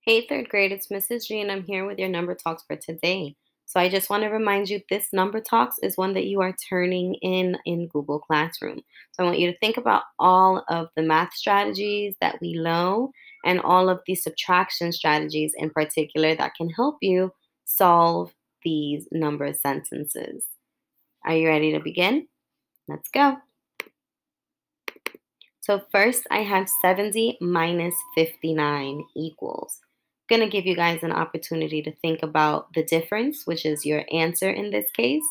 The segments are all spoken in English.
Hey, third grade, it's Mrs. G, and I'm here with your number talks for today. So I just want to remind you this number talks is one that you are turning in Google Classroom. So I want you to think about all of the math strategies that we know and all of the subtraction strategies in particular that can help you solve these number sentences. Are you ready to begin? Let's go. So first I have 70 minus 59 equals. I'm going to give you guys an opportunity to think about the difference, which is your answer in this case.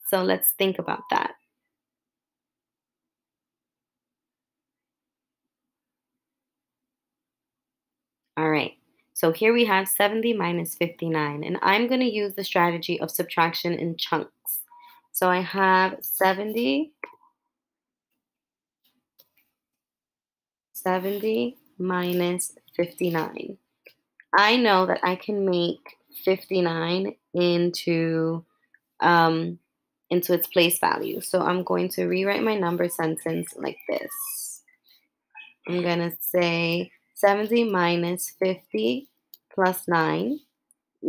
So let's think about that. All right. So here we have 70 minus 59, and I'm going to use the strategy of subtraction in chunks. So I have 70 minus 59. I know that I can make 59 um, into its place value. So I'm going to rewrite my number sentence like this. I'm going to say 70 minus 50 plus 9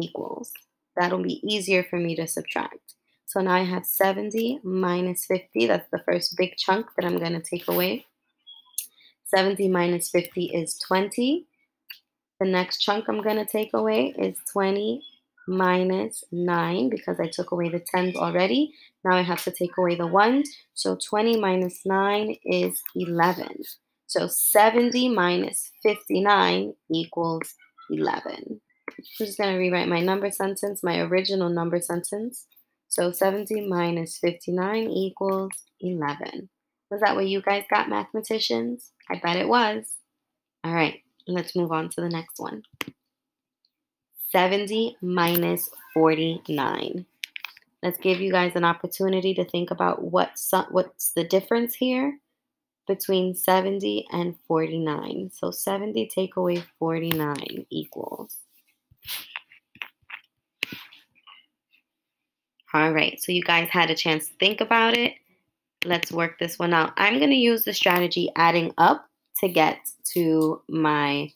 equals. That'll be easier for me to subtract. So now I have 70 minus 50. That's the first big chunk that I'm going to take away. 70 minus 50 is 20. The next chunk I'm going to take away is 20 minus 9 because I took away the 10s already. Now I have to take away the 1s. So 20 minus 9 is 11. So 70 minus 59 equals 11. I'm just going to rewrite my number sentence, my original number sentence. So 70 minus 59 equals 11. Was that what you guys got, mathematicians? I bet it was. All right, let's move on to the next one. 70 minus 49. Let's give you guys an opportunity to think about what's the difference here between 70 and 49. So 70 take away 49 equals. All right, so you guys had a chance to think about it. Let's work this one out. I'm going to use the strategy adding up to get to my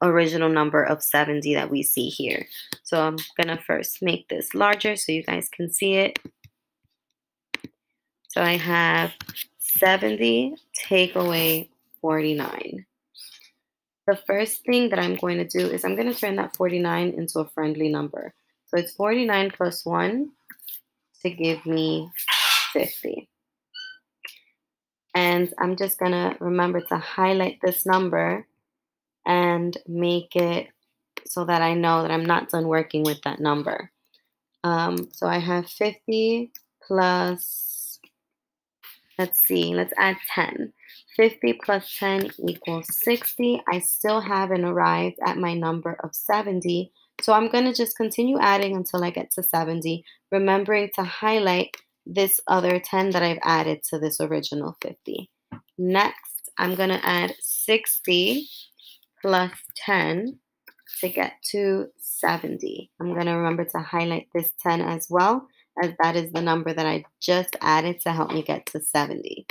original number of 70 that we see here. So I'm going to first make this larger so you guys can see it. So I have 70 take away 49. The first thing that I'm going to do is I'm going to turn that 49 into a friendly number. So it's 49 plus 1 to give me 50. And I'm just going to remember to highlight this number and make it so that I know that I'm not done working with that number. So I have 50 plus, let's add 10. 50 plus 10 equals 60. I still haven't arrived at my number of 70. So I'm going to just continue adding until I get to 70, remembering to highlight this other 10 that I've added to this original 50. Next, I'm going to add 60 plus 10 to get to 70. I'm going to remember to highlight this 10 as well, as that is the number that I just added to help me get to 70.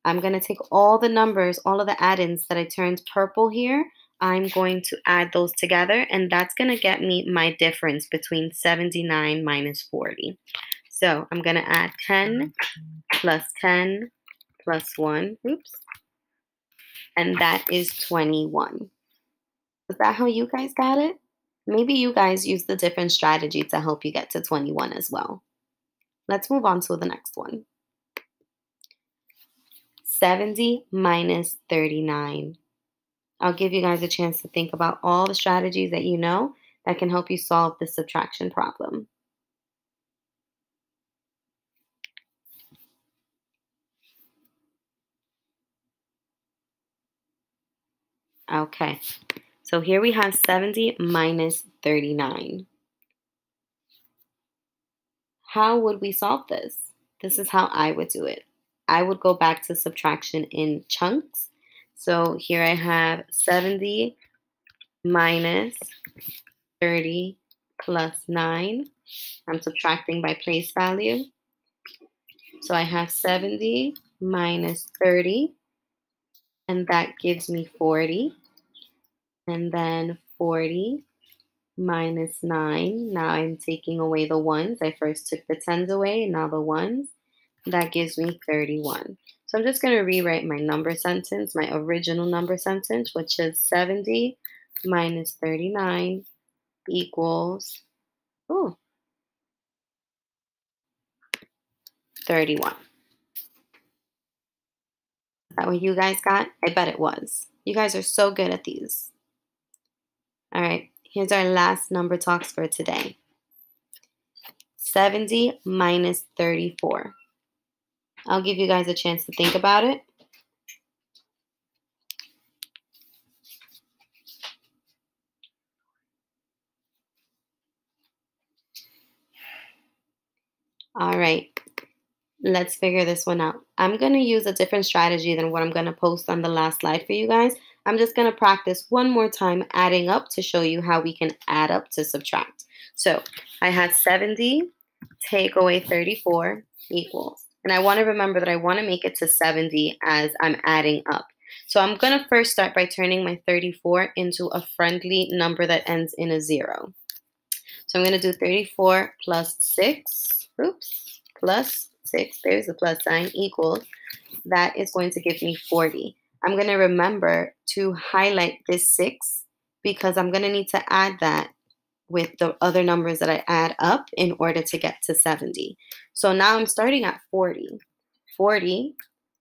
I'm going to take all the numbers, all of the add-ins that I turned purple here, I'm going to add those together, and that's going to get me my difference between 79 minus 40. So I'm going to add 10 plus 10 plus 1, and that is 21. Is that how you guys got it? Maybe you guys use the different strategy to help you get to 21 as well. Let's move on to the next one. 70 minus 39. I'll give you guys a chance to think about all the strategies that you know that can help you solve this subtraction problem. Okay, so here we have 70 minus 39. How would we solve this? This is how I would do it. I would go back to subtraction in chunks. So here I have 70 minus 30 plus 9. I'm subtracting by place value. So I have 70 minus 30, and that gives me 40. And then 40 minus 9. Now I'm taking away the ones. I first took the tens away, now the ones. That gives me 31. So I'm just going to rewrite my number sentence, my original number sentence, which is 70 minus 39 equals, ooh, 31. Is that what you guys got? I bet it was. You guys are so good at these. All right, here's our last number talks for today. 70 minus 34. I'll give you guys a chance to think about it. All right, let's figure this one out. I'm going to use a different strategy than what I'm going to post on the last slide for you guys. I'm just going to practice one more time adding up to show you how we can add up to subtract. So I had 70, take away 34 equals. And I want to remember that I want to make it to 70 as I'm adding up. So I'm going to first start by turning my 34 into a friendly number that ends in a 0. So I'm going to do 34 plus 6, oops, plus 6, there's the plus sign, equals, that is going to give me 40. I'm going to remember to highlight this 6 because I'm going to need to add that with the other numbers that I add up in order to get to 70. So now I'm starting at 40. 40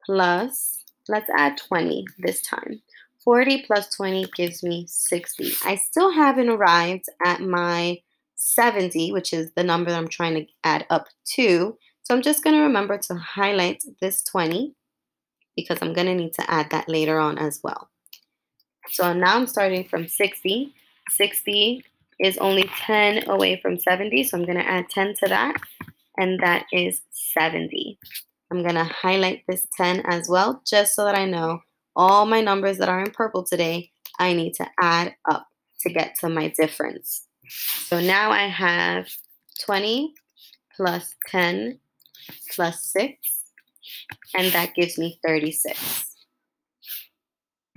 plus, let's add 20 this time. 40 plus 20 gives me 60. I still haven't arrived at my 70, which is the number that I'm trying to add up to. So I'm just going to remember to highlight this 20 because I'm going to need to add that later on as well. So now I'm starting from 60. 60 is only 10 away from 70, so I'm going to add 10 to that, and that is 70. I'm going to highlight this 10 as well, just so that I know all my numbers that are in purple today, I need to add up to get to my difference. So now I have 20 plus 10 plus 6, and that gives me 36.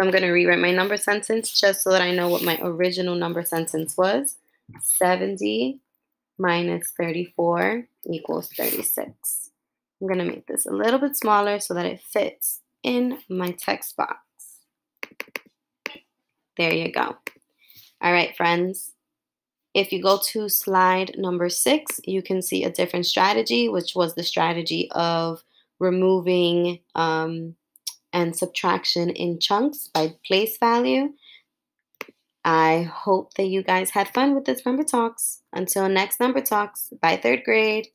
I'm going to rewrite my number sentence just so that I know what my original number sentence was. 70 minus 34 equals 36. I'm going to make this a little bit smaller so that it fits in my text box. There you go. All right, friends. If you go to slide number 6, you can see a different strategy, which was the strategy of removing and subtraction in chunks by place value. I hope that you guys had fun with this number talks. Until next number talks, bye 3rd grade.